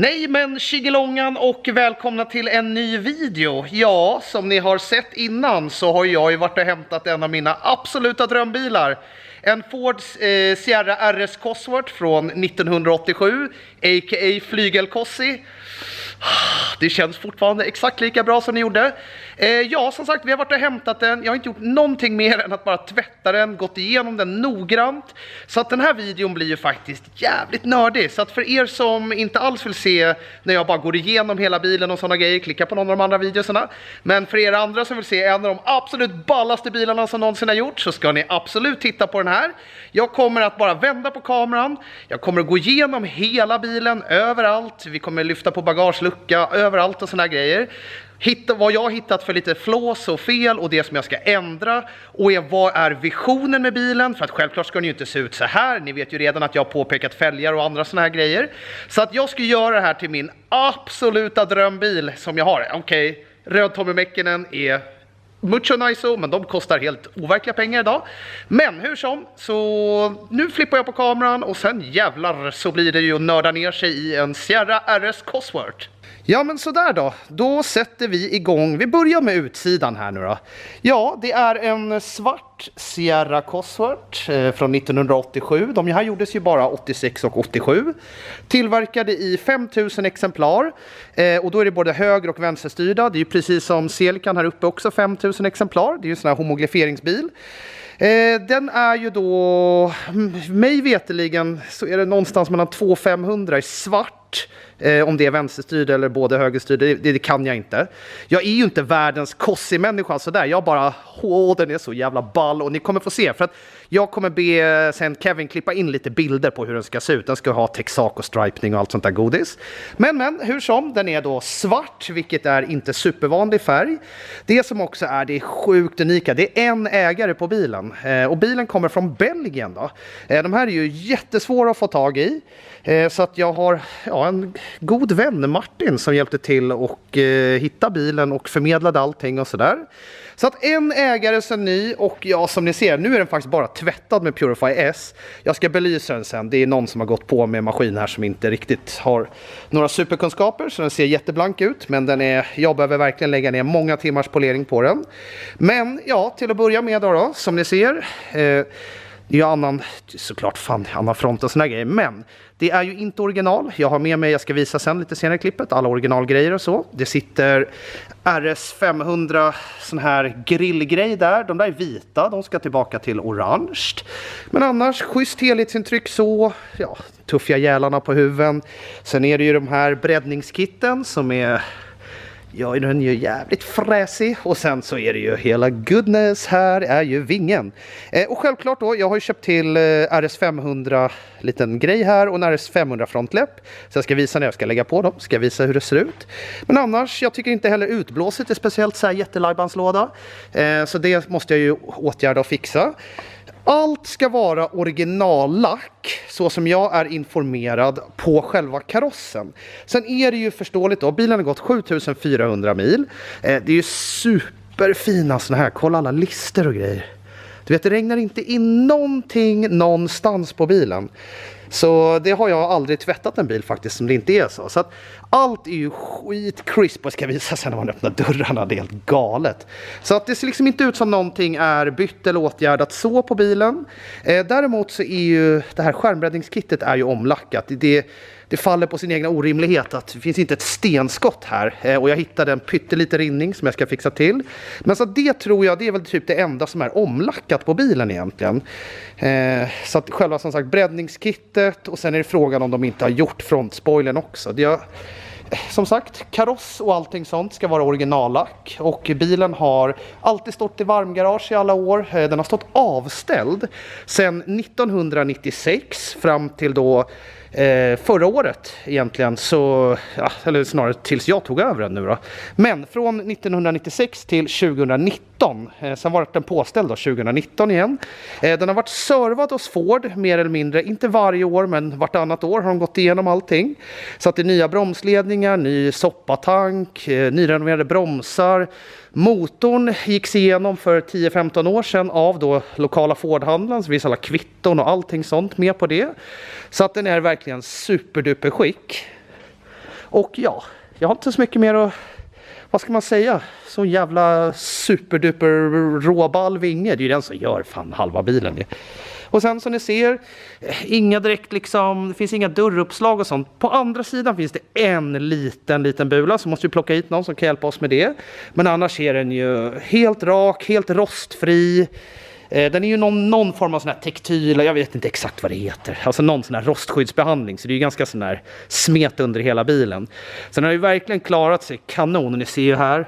Nej men tjigelångan och välkomna till en ny video. Ja, som ni har sett innan så har jag ju varit och hämtat en av mina absoluta drömbilar. En Ford Sierra RS Cosworth från 1987, a.k.a. flygelkossi. Det känns fortfarande exakt lika bra som ni gjorde. Ja, som sagt, vi har varit och hämtat den. Jag har inte gjort någonting mer än att bara tvätta den, gått igenom den noggrant. Så att den här videon blir ju faktiskt jävligt nördig. Så att för er som inte alls vill se när jag bara går igenom hela bilen och sådana grejer, klicka på någon av de andra videorna. Men för er andra som vill se en av de absolut ballaste bilarna som någonsin har gjort, så ska ni absolut titta på den här. Jag kommer att bara vända på kameran. Jag kommer att gå igenom hela bilen, överallt. Vi kommer lyfta på bagagelucka, överallt och såna här grejer. Hitta vad jag har hittat för lite flås och fel och det som jag ska ändra. Och vad är visionen med bilen? För att självklart ska den ju inte se ut så här. Ni vet ju redan att jag har påpekat fälgar och andra såna här grejer. Så att jag ska göra det här till min absoluta drömbil som jag har. Okej, röd Tommy Mäkinen är mucho nice, men de kostar helt overkliga pengar idag. Men hur som, så nu flippar jag på kameran och sen jävlar så blir det ju att nörda ner sig i en Sierra RS Cosworth. Ja men sådär då sätter vi igång. Vi börjar med utsidan här nu då. Ja, det är en svart Sierra Cosworth från 1987. De här gjordes ju bara 86 och 87. Tillverkade i 5000 exemplar. Och då är det både höger- och vänsterstyrda. Det är ju precis som Celican här uppe också 5000 exemplar. Det är ju en sån här homoglyferingsbil. Den är ju då, mig veteligen så är det någonstans mellan 200-500 i svart. Om det är vänsterstyrd eller både högerstyrd, det kan jag inte. Jag är ju inte världens kossi-människa sådär. Jag bara, den är så jävla ball. Och ni kommer få se, för att jag kommer be sen Kevin klippa in lite bilder på hur den ska se ut. Den ska ha texak och stripning och allt sånt där godis. Men hur som, den är då svart, vilket är inte supervanlig färg. Det som också är det sjukt unika, det är en ägare på bilen. Och bilen kommer från Belgien då. De här är ju jättesvåra att få tag i. Så att jag har en god vän, Martin, som hjälpte till och hitta bilen och förmedlade allting och sådär. Så att en ägare sen ny, och ja, som ni ser, nu är den faktiskt bara tvättad med Purify S. Jag ska belysa den sen. Det är någon som har gått på med maskin här som inte riktigt har några superkunskaper, så den ser jätteblank ut. Men jag behöver verkligen lägga ner många timmars polering på den. Men ja, till att börja med då som ni ser, det är ju annan front och såna grejer, men det är ju inte original. Jag har med mig, jag ska visa sen lite senare i klippet, alla originalgrejer och så. Det sitter RS 500 sån här grillgrej där. De där är vita, de ska tillbaka till orange. Men annars, schysst helhetsintryck så, ja, tuffiga jälarna på huven. Sen är det ju de här breddningskitten som är... Ja, den är ju jävligt fräsig. Och sen så är det ju hela goodness, här är ju vingen. Och självklart då, jag har ju köpt till RS 500 liten grej här och en RS 500 frontläpp. Så jag ska visa när jag ska lägga på dem, ska visa hur det ser ut. Men annars, jag tycker inte heller utblåset är speciellt så här jättelajbanslåda. Så det måste jag ju åtgärda och fixa. Allt ska vara originallack, så som jag är informerad, på själva karossen. Sen är det ju förståeligt då, bilen har gått 7400 mil. Det är ju superfina såna här, kolla alla lister och grejer. Du vet, det regnar inte in någonting någonstans på bilen. Så det har jag aldrig tvättat en bil faktiskt som det inte är så. Så att allt är ju skitcrisp, och ska visa sen när man öppnar dörrarna, det är helt galet. Så att det ser liksom inte ut som någonting är bytt eller åtgärdat så på bilen. Däremot så är ju det här skärmbreddningskittet är ju omlackat. Det faller på sin egna orimlighet att det finns inte ett stenskott här. Och jag hittade en pytteliten rinning som jag ska fixa till. Men så det tror jag, det är väl typ det enda som är omlackat på bilen egentligen. Så att själva som sagt breddningskittet, och sen är det frågan om de inte har gjort frontspoilern också. Som sagt, kaross och allting sånt ska vara originallack. Och bilen har alltid stått i varmgarage i alla år. Den har stått avställd sedan 1996 fram till då förra året egentligen, så ja, eller snarare tills jag tog över den nu då. Men från 1996 till 2019, sen var den påställd då 2019 igen. Den har varit servad hos Ford mer eller mindre, inte varje år men vartannat år har de gått igenom allting. Så att det är nya bromsledningar, ny soppatank, nyrenoverade bromsar. Motorn gicks igenom för 10-15 år sedan av då lokala Ford-handlaren, så finns alla kvitton och allting sånt med på det. Så att den är verkligen superduper skick. Och ja, jag har inte så mycket mer att, vad ska man säga, så jävla superduper råball vinge. Det är ju den som gör fan halva bilen. Och sen som ni ser, inga direkt liksom, det finns inga dörruppslag och sånt. På andra sidan finns det en liten bula, så måste vi plocka hit någon som kan hjälpa oss med det. Men annars är den ju helt rak, helt rostfri. Den är ju någon form av sån här tektyl, jag vet inte exakt vad det heter. Alltså någon sån här rostskyddsbehandling, så det är ju ganska sån här smet under hela bilen. Så den har ju verkligen klarat sig kanon, och ni ser ju här.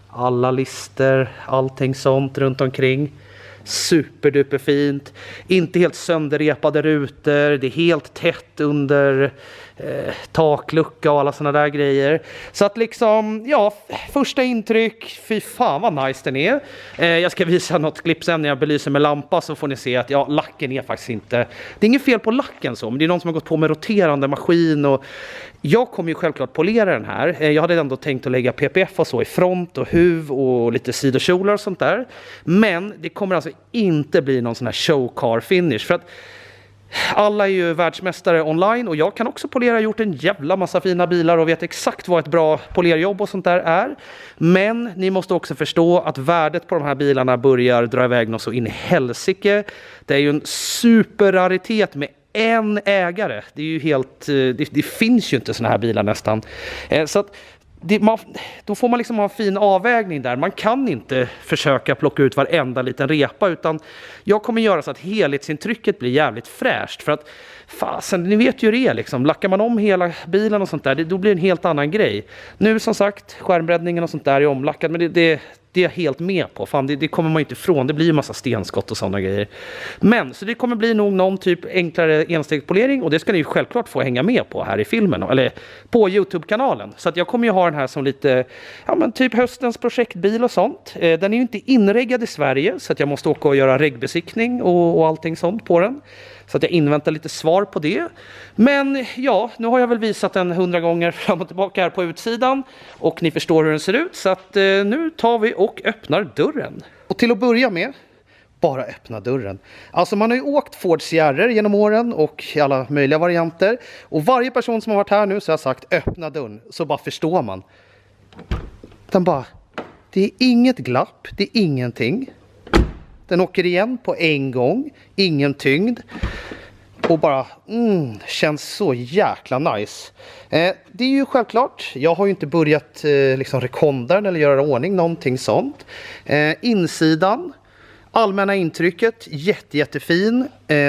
Alla lister, allting sånt runt omkring. Superduper fint. Inte helt sönderrepade rutor. Det är helt tätt under taklucka och alla såna där grejer. Så att liksom, ja, första intryck, fy fan vad nice den är. Jag ska visa något klipp sen när jag belyser med lampa, så får ni se att ja, lacken är faktiskt inte, det är inget fel på lacken så, men det är någon som har gått på med roterande maskin. Och jag kommer ju självklart polera den här. Jag hade ändå tänkt att lägga PPF och så i front och huv och lite sidokjolar och sånt där. Men det kommer alltså inte bli någon sån här showcar finish, för att alla är ju världsmästare online, och jag kan också polera, gjort en jävla massa fina bilar och vet exakt vad ett bra polerjobb och sånt där är. Men ni måste också förstå att värdet på de här bilarna börjar dra iväg något så in i helsike. Det är ju en superraritet med en ägare. Det är ju helt, det finns ju inte såna här bilar nästan. Så att då får man liksom ha en fin avvägning där. Man kan inte försöka plocka ut varenda liten repa, utan jag kommer göra så att helhetsintrycket blir jävligt fräscht. För att fasen, ni vet ju det liksom. Lackar man om hela bilen och sånt där, då blir det en helt annan grej. Nu som sagt, skärmbreddningen och sånt där är omlackad, men det är jag helt med på. Fan, det kommer man ju inte ifrån. Det blir ju massa stenskott och sådana grejer. Men, så det kommer bli nog någon typ enklare enstegspolering, och det ska ni ju självklart få hänga med på här i filmen, eller på YouTube-kanalen. Så att jag kommer ju ha den här som lite, ja men typ höstens projektbil och sånt. Den är ju inte inreggad i Sverige, så att jag måste åka och göra regbesiktning och allting sånt på den. Så att jag inväntar lite svar på det. Men ja, nu har jag väl visat den 100 gånger fram och tillbaka här på utsidan. Och ni förstår hur den ser ut. Så att nu tar vi och öppnar dörren. Och till att börja med, bara öppna dörren. Alltså man har ju åkt Ford Sierra genom åren och i alla möjliga varianter. Och varje person som har varit här nu så har sagt öppna dörren. Så bara förstår man. Den bara, det är inget glapp, det är ingenting. Den åker igen på en gång. Ingen tyngd. Och bara känns så jäkla nice. Det är ju självklart. Jag har ju inte börjat liksom rekonda eller göra ordning. Någonting sånt. Insidan. Allmänna intrycket, jättefin.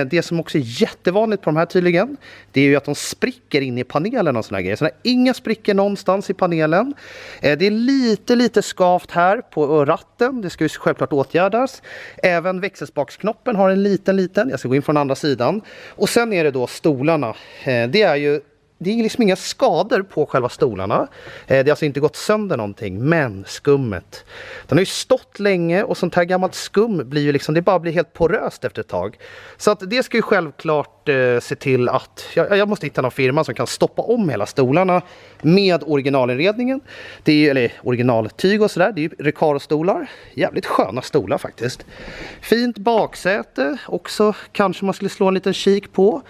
Det som också är jättevanligt på de här tydligen, det är ju att de spricker in i panelen och såna grejer. Så det är inga sprickor någonstans i panelen. Det är lite skavt här på ratten. Det ska ju självklart åtgärdas. Även växelspaksknoppen har en liten. Jag ska gå in från andra sidan. Och sen är det då stolarna. Det är liksom inga skador på själva stolarna. Det har alltså inte gått sönder någonting. Men skummet. Den har ju stått länge, och sånt här gammalt skum blir ju liksom, det bara blir helt poröst efter ett tag. Så att det ska ju självklart se till att jag måste hitta någon firma som kan stoppa om hela stolarna med originalinredningen. Det är ju, eller originaltyg och sådär. Det är ju Recaro-stolar. Jävligt sköna stolar faktiskt. Fint baksäte. Också kanske man skulle slå en liten kik på.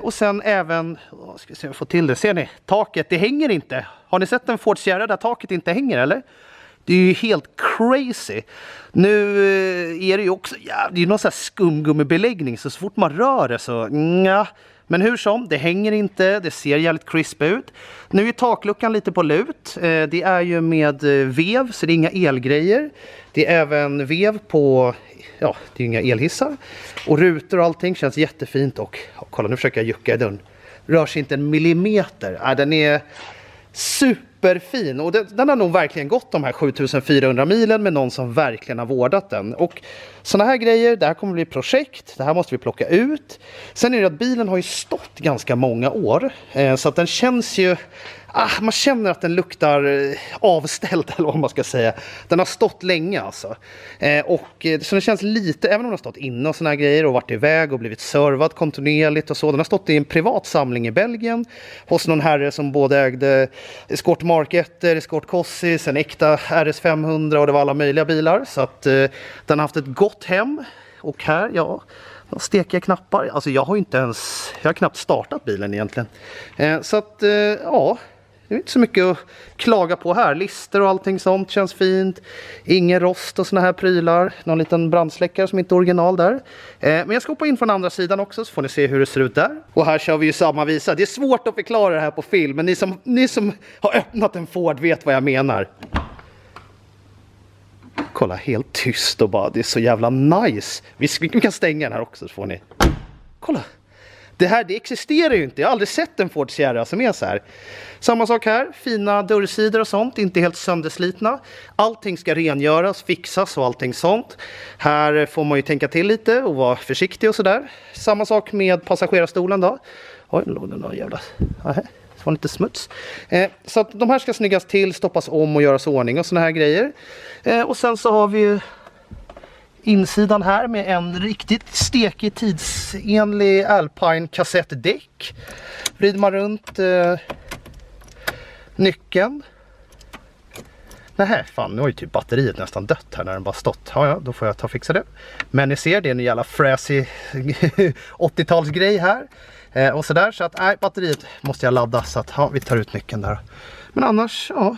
Och sen även, ska vi se om jag får till det. Ser ni? Taket, det hänger inte. Har ni sett en Ford Sierra där taket inte hänger, eller? Det är ju helt crazy. Nu är det ju också, det är ju någon sån här skumgummibeläggning, så fort man rör det så nja. Men hur som, det hänger inte, det ser jävligt crisp ut. Nu är takluckan lite på lut. Det är ju med vev, så det är inga elgrejer. Det är även vev på, ja, det är inga elhissar. Och rutor och allting känns jättefint. Och kolla, nu försöker jag jucka i dörren. Rör sig inte en millimeter. Den är superfin, och den har nog verkligen gått de här 7400 milen med någon som verkligen har vårdat den. Och såna här grejer, det här kommer bli projekt, det här måste vi plocka ut. Sen är det att bilen har ju stått ganska många år, så att den känns ju, man känner att den luktar avställd, eller vad man ska säga. Den har stått länge alltså. Så den känns lite, även om den har stått inne och såna här grejer och varit iväg och blivit servad kontinuerligt och så. Den har stått i en privat samling i Belgien hos någon herre som både ägde Escort Marketter, Escort Cossis, en äkta RS500, och det var alla möjliga bilar. Så att den har haft ett gott hem. Och här, ja, stekiga knappar. Alltså jag har knappt startat bilen egentligen. Så att ja, det är inte så mycket att klaga på här. Lister och allting sånt känns fint. Ingen rost och såna här prylar. Någon liten brandsläckare som inte är original där. Men jag ska hoppa in från andra sidan också så får ni se hur det ser ut där. Och här kör vi ju samma visa. Det är svårt att förklara det här på film. Men ni som har öppnat en Ford vet vad jag menar. Kolla, helt tyst och bara, det är så jävla nice. Vi kan stänga den här också så får ni. Kolla. Det existerar ju inte. Jag har aldrig sett en Ford Sierra som är så här. Samma sak här. Fina dörrsidor och sånt. Inte helt sönderslitna. Allting ska rengöras, fixas och allting sånt. Här får man ju tänka till lite och vara försiktig och sådär. Samma sak med passagerarstolen då. Oj, nu låg det någon jävla... Aha. Det var lite smuts. Så att de här ska snyggas till, stoppas om och göras ordning och såna här grejer. Och sen så har vi ju insidan här med en riktigt stekig tidsenlig Alpine kassettdäck. Vrider man runt nyckeln. Nej, fan, nu har ju typ batteriet nästan dött här när den bara stått. Ja, då får jag ta och fixa det. Men ni ser, det är en jävla fräsig 80-talsgrej här. Och sådär, så att batteriet måste jag ladda så att vi tar ut nyckeln där. Men annars, ja,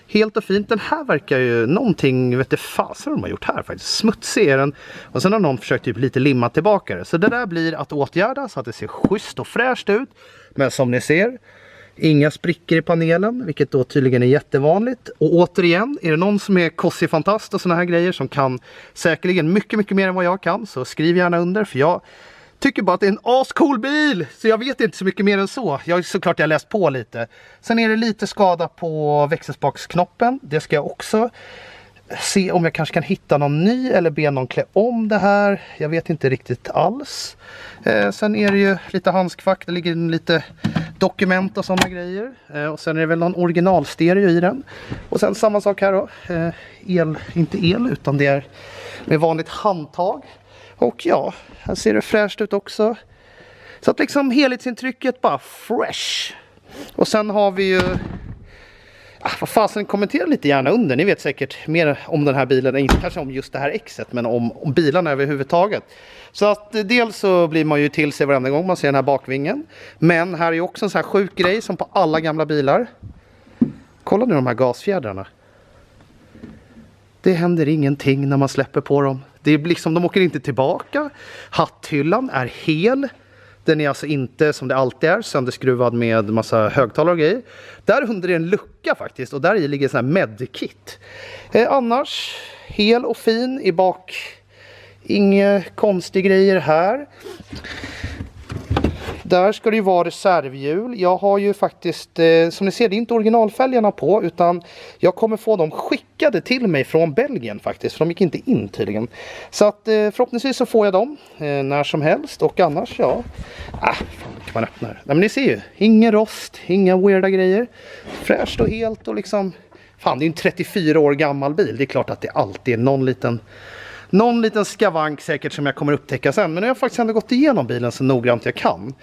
helt och fint. Den här verkar ju någonting, vet du fasen vad de har gjort här faktiskt. Smutsig är den. Och sen har någon försökt typ lite limma tillbaka det. Så det där blir att åtgärda så att det ser schysst och fräscht ut. Men som ni ser, inga sprickor i panelen, vilket då tydligen är jättevanligt. Och återigen, är det någon som är kossig-fantast och såna här grejer som kan säkerligen mycket, mycket mer än vad jag kan, så skriv gärna under, för jag tycker bara att det är en ascool bil. Så jag vet inte så mycket mer än så. Såklart jag har läst på lite. Sen är det lite skada på växelspaksknoppen. Det ska jag också se om jag kanske kan hitta någon ny eller be någon klä om det här. Jag vet inte riktigt alls. Sen är det ju lite handskfack. Det ligger lite dokument och sådana grejer. Och sen är det väl någon originalstereo i den. Och sen samma sak här då. Inte el utan det är med vanligt handtag. Och ja, här ser det fräscht ut också. Så att liksom helhetsintrycket bara fresh. Och sen har vi ju... vad fasen, kommentera lite gärna under. Ni vet säkert mer om den här bilen. Inte kanske om just det här exet, men om bilarna överhuvudtaget. Så att dels så blir man ju till sig varenda gång man ser den här bakvingen. Men här är ju också en sån här sjuk grej som på alla gamla bilar. Kolla nu de här gasfjädrarna. Det händer ingenting när man släpper på dem. Det är liksom, de åker inte tillbaka. Hatthyllan är hel. Den är alltså inte, som det alltid är, sönderskruvad med massa högtalare och grejer. Där under är en lucka faktiskt. Och där i ligger en sån här medkit. Annars, hel och fin i bak. Inga konstiga grejer här. Där ska det ju vara reservhjul. Jag har ju faktiskt, som ni ser, det är inte originalfälgarna på, utan jag kommer få dem skickade till mig från Belgien faktiskt. För de gick inte in tydligen. Så att förhoppningsvis så får jag dem när som helst. Och annars, ja. Fan, kan man öppna det. Nej, men ni ser ju, ingen rost, inga weirda grejer. Fräscht och helt och liksom, fan, det är ju en 34 år gammal bil. Det är klart att det alltid är någon liten skavank säkert som jag kommer upptäcka sen. Men jag har faktiskt ändå gått igenom bilen så noggrant jag kan.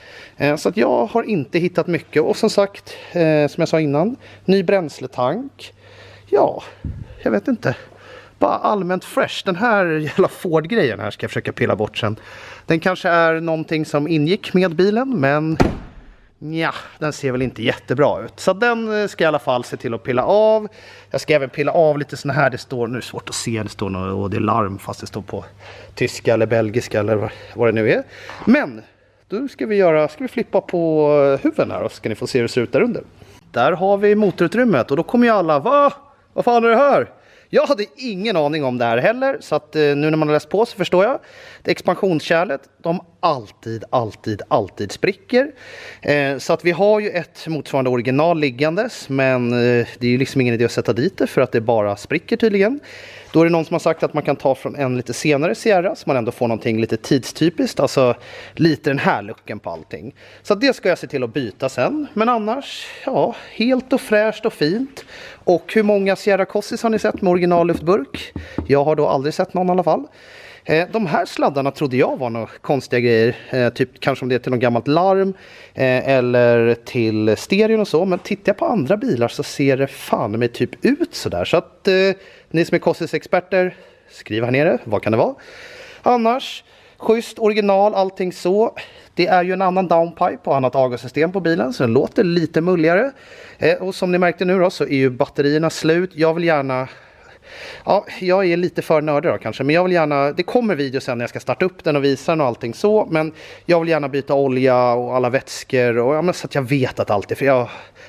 Så att jag har inte hittat mycket. Och som sagt, som jag sa innan, ny bränsletank. Ja, jag vet inte. Bara allmänt fresh. Den här jävla Ford-grejen här ska jag försöka pilla bort sen. Den kanske är någonting som ingick med bilen, men... ja, den ser väl inte jättebra ut. Så den ska jag i alla fall se till att pilla av. Jag ska även pilla av lite såna här. Det står, nu är det svårt att se, det står något, och det är larm fast det står på tyska eller belgiska eller vad det nu är. Men då ska vi flippa på huven här och ska ni få se hur det ser ut där under. Där har vi motorutrymmet och då kommer ju alla, vad fan är det här? Jag hade ingen aning om det här heller, så att nu när man har läst på så förstår jag. Det expansionskärlet, de alltid spricker. Så att vi har ju ett motsvarande original liggandes, men det är ju liksom ingen idé att sätta dit det för att det bara spricker tydligen. Då är det någon som har sagt att man kan ta från en lite senare Sierra så man ändå får någonting lite tidstypiskt, alltså lite den här looken på allting. Så det ska jag se till att byta sen, men annars, ja, helt och fräscht och fint. Och hur många Sierra Cossis har ni sett med originalluftburk? Jag har då aldrig sett någon i alla fall. De här sladdarna trodde jag var några konstiga grejer. Typ kanske om det är till något gammalt larm eller till stereon och så. Men tittar jag på andra bilar så ser det fan med typ ut sådär. Så att ni som är Cossis-experter, skriv här nere. Vad kan det vara? Annars, schysst original, allting så. Det är ju en annan downpipe och annat avgassystem på bilen, så den låter lite mulligare. Och som ni märkte nu då, så är ju batterierna slut. Jag vill gärna... Ja, jag är lite för nördig då kanske, men jag vill gärna, det kommer video sen när jag ska starta upp den och visa den och allting så, men jag vill gärna byta olja och alla vätskor och ja, men så att jag vet att allt är, för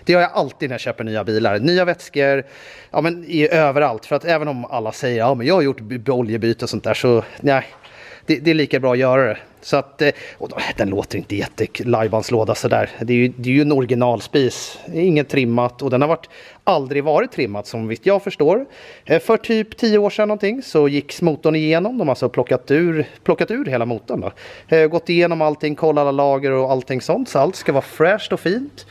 det gör jag alltid när jag köper nya bilar. Nya vätskor, ja men överallt, för att även om alla säger ja men jag har gjort oljebyte och sånt där, så nej, det är lika bra att göra det. Så att, och då, den låter inte jättelajbanslåda sådär. Det är ju en originalspis. Inget trimmat och den har aldrig varit trimmat som visst jag förstår. För typ 10 år sedan någonting så gick motorn igenom. De har alltså plockat ur hela motorn då. Gått igenom allting, kollat alla lager och allting sånt. Så allt ska vara fräscht och fint.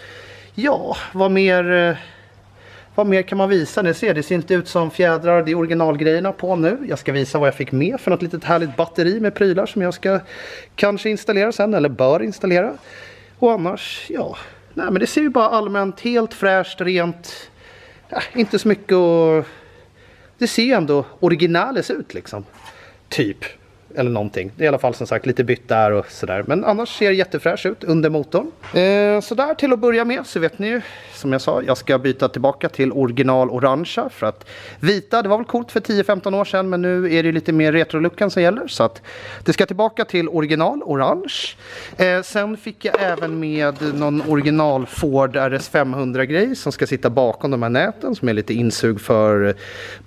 Ja, vad mer kan man visa? Det ser inte ut som fjädrar, det är originalgrejerna på nu. Jag ska visa vad jag fick med för något litet härligt batteri med prylar som jag ska kanske installera sen, eller bör installera. Och annars, ja, nej men det ser ju bara allmänt helt fräscht, rent, inte så mycket och det ser ju ändå originales ut liksom, typ. Eller någonting. Det är i alla fall som sagt lite bytt där och sådär. Men annars ser det jättefräsch ut under motorn. Så där till att börja med så vet ni ju, som jag sa, jag ska byta tillbaka till original orangea. För att vita, det var väl coolt för 10-15 år sedan, men nu är det lite mer retroluckan som gäller. Så att det ska tillbaka till original orange. Sen fick jag även med någon original Ford RS500 grej som ska sitta bakom de här näten, som är lite insug för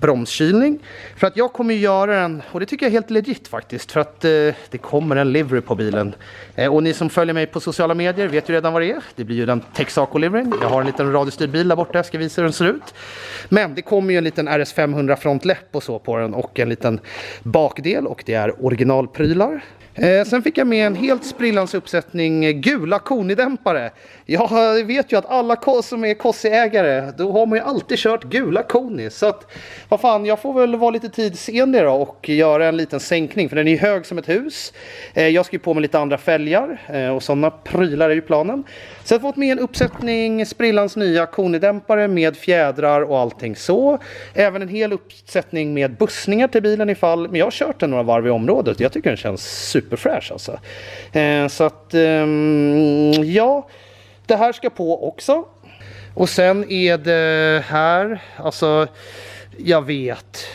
bromskylning. För att jag kommer göra den, och det tycker jag är helt legit faktiskt. För att det kommer en livery på bilen. Och ni som följer mig på sociala medier vet ju redan vad det är. Det blir ju den Texaco-liveryn. Jag har en liten radiostyrd bil där borta. Jag ska visa hur den ser ut. Men det kommer ju en liten RS500 frontläpp och så på den. Och en liten bakdel. Och det är originalprylar. Sen fick jag med en helt sprillans uppsättning gula Koni-dämpare. Jag vet ju att alla som är Kossi-ägare, då har man ju alltid kört gula Koni. Så att, vad fan, jag får väl vara lite tidsenlig då och göra en liten sänkning. För den är ju hög som ett hus. Jag ska ju på med lite andra fälgar och sådana prylar är ju planen. Så jag har fått med en uppsättning sprillans nya Koni-dämpare med fjädrar och allting så. Även en hel uppsättning med bussningar till bilen ifall, men jag har kört den några varv i området. Jag tycker den känns superfräsch alltså. Så att, ja, det här ska på också. Och sen är det här, alltså jag vet,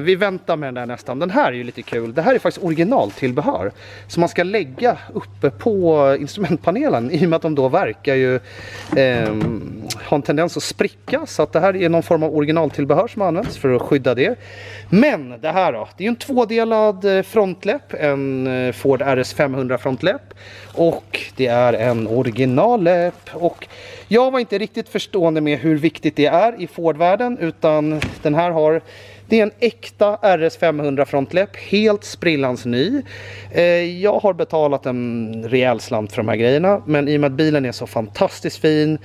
vi väntar med den där nästan. Den här är ju lite kul. Det här är faktiskt originaltillbehör som man ska lägga uppe på instrumentpanelen, i och med att de då verkar ju ha en tendens att spricka. Så att det här är någon form av originaltillbehör som används för att skydda det. Men det här då, det är en tvådelad frontläpp, en Ford RS500 frontläpp, och det är en originalläpp. Och jag var inte riktigt förstående med hur viktigt det är i Ford-världen, utan den här det är en äkta RS500 frontläpp, helt sprillans ny. Jag har betalat en rejäl slant för de här grejerna, men i och med att bilen är så fantastiskt fin,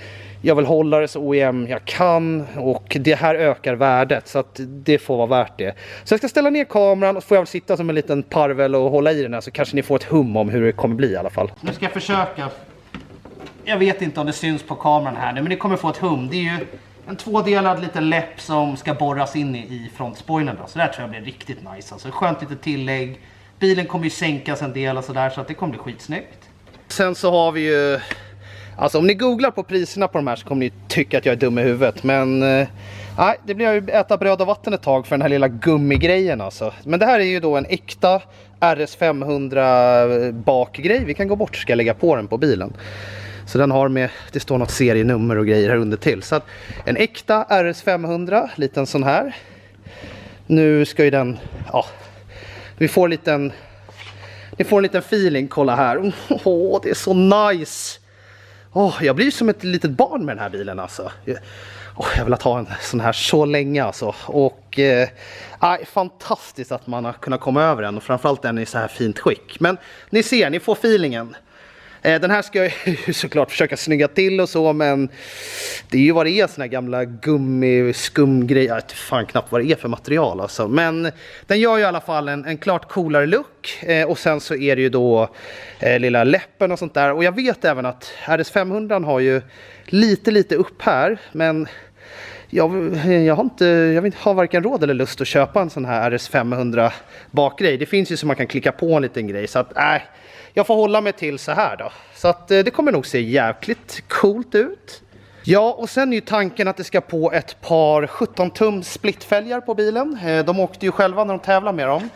jag vill hålla det så OEM jag kan, och det här ökar värdet, så att det får vara värt det. Så jag ska ställa ner kameran och så får jag väl sitta som en liten parvel och hålla i den här, så kanske ni får ett hum om hur det kommer bli i alla fall. Nu ska jag försöka. Jag vet inte om det syns på kameran här nu, men ni kommer få ett hum. Det är ju en tvådelad liten läpp som ska borras in i frontspoilern då. Så där tror jag blir riktigt nice. Alltså skönt litet tillägg. Bilen kommer ju sänkas en del och sådär, så att det kommer bli skitsnyggt. Sen så har vi ju, alltså om ni googlar på priserna på de här så kommer ni tycka att jag är dum i huvudet. Men nej, det blir ju äta bröd och vatten ett tag för den här lilla gummigrejen alltså. Men det här är ju då en äkta RS500 bakgrej. Vi kan gå bort, ska jag lägga på den på bilen. Så den har med, det står något serienummer och grejer här under till. Så att en äkta RS500, liten sån här. Nu ska ju den, ja, ni får en liten feeling, kolla här. Åh, det är så nice. Jag blir som ett litet barn med den här bilen alltså. Jag vill ha en sån här så länge alltså. Och fantastiskt att man har kunnat komma över den, och framförallt den i så här fint skick. Men ni ser, ni får feelingen. Den här ska jag ju såklart försöka snygga till och så, men det är ju vad det är, såna här gamla gummiskumgrejer. Jag vet fan knappt vad det är för material alltså. Men den gör ju i alla fall en klart coolare look. Och sen så är det ju då lilla läppen och sånt där. Och jag vet även att RS500 har ju lite upp här, men Jag har varken råd eller lust att köpa en sån här RS500 bakgrej. Det finns ju så man kan klicka på en liten grej, så att jag får hålla mig till så här då. Så att det kommer nog se jäkligt coolt ut. Ja, och sen är ju tanken att det ska på ett par 17-tum splittfälgar på bilen. De åkte ju själva när de tävlar med dem.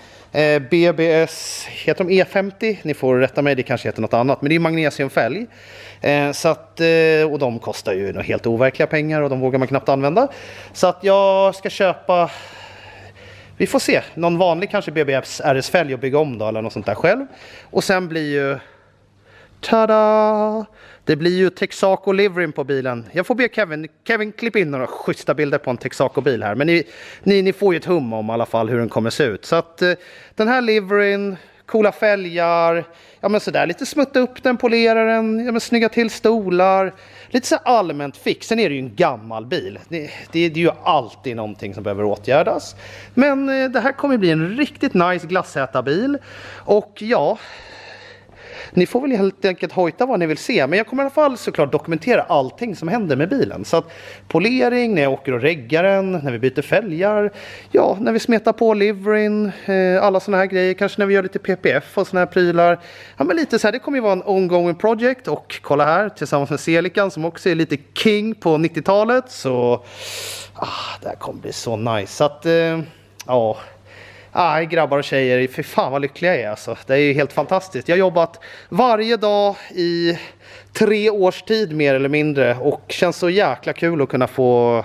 BBS, heter de E50? Ni får rätta mig, det kanske heter något annat. Men det är magnesiumfälg. Så att, och de kostar ju helt overkliga pengar och de vågar man knappt använda. Så att jag ska köpa, vi får se, någon vanlig kanske BBS RS-fälg och bygga om då eller något sånt där själv. Och sen blir ju, tada! Det blir ju Texaco liveryn på bilen. Jag får be Kevin klippa in några schyssta bilder på en Texaco bil här. Men ni får ju ett hum om i alla fall hur den kommer se ut. Så att den här liveryn, coola fälgar, ja men sådär, lite smutta upp den, polera den, ja men snygga till stolar. Lite så allmänt fix. Sen är det ju en gammal bil. Det är ju alltid någonting som behöver åtgärdas. Men det här kommer bli en riktigt nice glassätarbil. Och ja, ni får väl helt enkelt hojta vad ni vill se. Men jag kommer i alla fall såklart dokumentera allting som händer med bilen. Så att polering, när jag åker och reggar den, när vi byter fälgar, ja, när vi smetar på liveryn, alla såna här grejer. Kanske när vi gör lite PPF och såna här prylar. Ja, men lite så här, det kommer ju vara en ongoing project. Och kolla här, tillsammans med Celican som också är lite king på 90-talet. Så, det här kommer bli så nice. Så att, ja... grabbar och tjejer, för fan vad lyckliga jag är alltså. Det är ju helt fantastiskt. Jag har jobbat varje dag i 3 års tid mer eller mindre. Och känns så jäkla kul att kunna få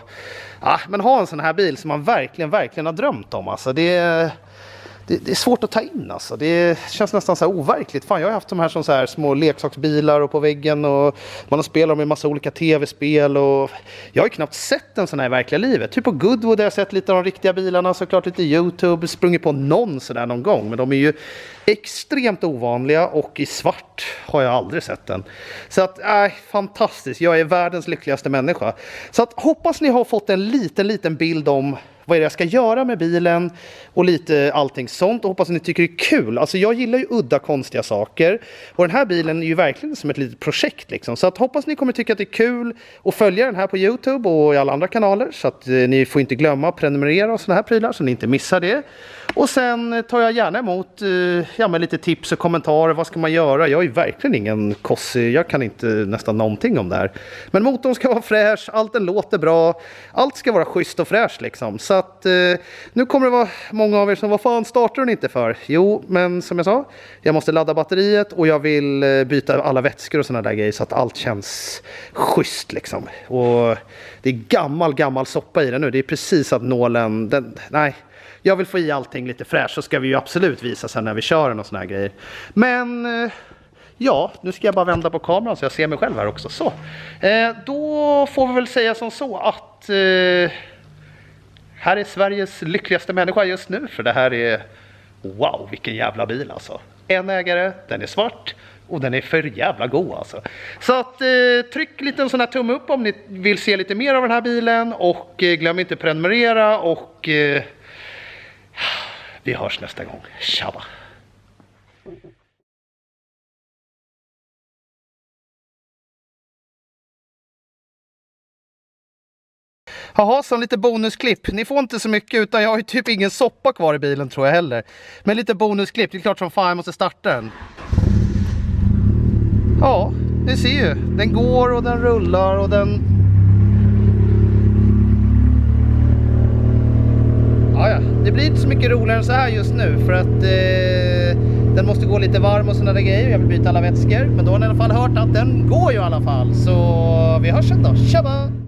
ha en sån här bil som man verkligen har drömt om. Alltså det är svårt att ta in alltså. Det känns nästan så här overkligt. Fan, jag har haft de här som så här små leksaksbilar och på väggen och man har spelat med massa olika tv-spel och jag har ju knappt sett en sån här i verkliga livet. Typ på Goodwood har jag sett lite av de riktiga bilarna, såklart lite YouTube, sprungit på någon sådär någon gång, men de är ju extremt ovanliga och i svart har jag aldrig sett den. Så att, fantastiskt. Jag är världens lyckligaste människa. Så att hoppas ni har fått en liten bild om vad är det jag ska göra med bilen och lite allting sånt. Och hoppas att ni tycker det är kul. Alltså jag gillar ju udda konstiga saker. Och den här bilen är ju verkligen som ett litet projekt liksom. Så att hoppas ni kommer tycka att det är kul att följa den här på YouTube och i alla andra kanaler. Så att ni får inte glömma att prenumerera och såna här prylar så ni inte missar det. Och sen tar jag gärna emot med lite tips och kommentarer. Vad ska man göra? Jag är verkligen ingen kossig. Jag kan inte nästan någonting om det här. Men motorn ska vara fräsch. Allt den låter bra. Allt ska vara schysst och fräsch liksom. Så att nu kommer det vara många av er som, vad fan startar den inte för? Jo, men som jag sa, jag måste ladda batteriet och jag vill byta alla vätskor och såna där grejer så att allt känns schysst liksom. Och det är gammal soppa i den nu. Det är precis att nålen, jag vill få i allting lite fräscht, så ska vi ju absolut visa sen när vi kör den och såna här grejer. Men ja, nu ska jag bara vända på kameran så jag ser mig själv här också. Så, då får vi väl säga som så att här är Sveriges lyckligaste människa just nu. För det här är, wow, vilken jävla bil alltså. En ägare, den är svart och den är för jävla god alltså. Så att tryck lite en sån här tumme upp om ni vill se lite mer av den här bilen. Och glöm inte prenumerera och vi hörs nästa gång. Tjaba! Jaha, som lite bonusklipp. Ni får inte så mycket utan jag har ju typ ingen soppa kvar i bilen tror jag heller. Men lite bonusklipp, det är klart som fan jag måste starta den. Ja, ni ser ju. Den går och den rullar och den... Ja, det blir inte så mycket roligare än så här just nu för att den måste gå lite varm och sådana där grejer. Jag vill byta alla vätskor, men då har ni i alla fall hört att den går ju i alla fall. Så vi hörs sen då. Tjaba!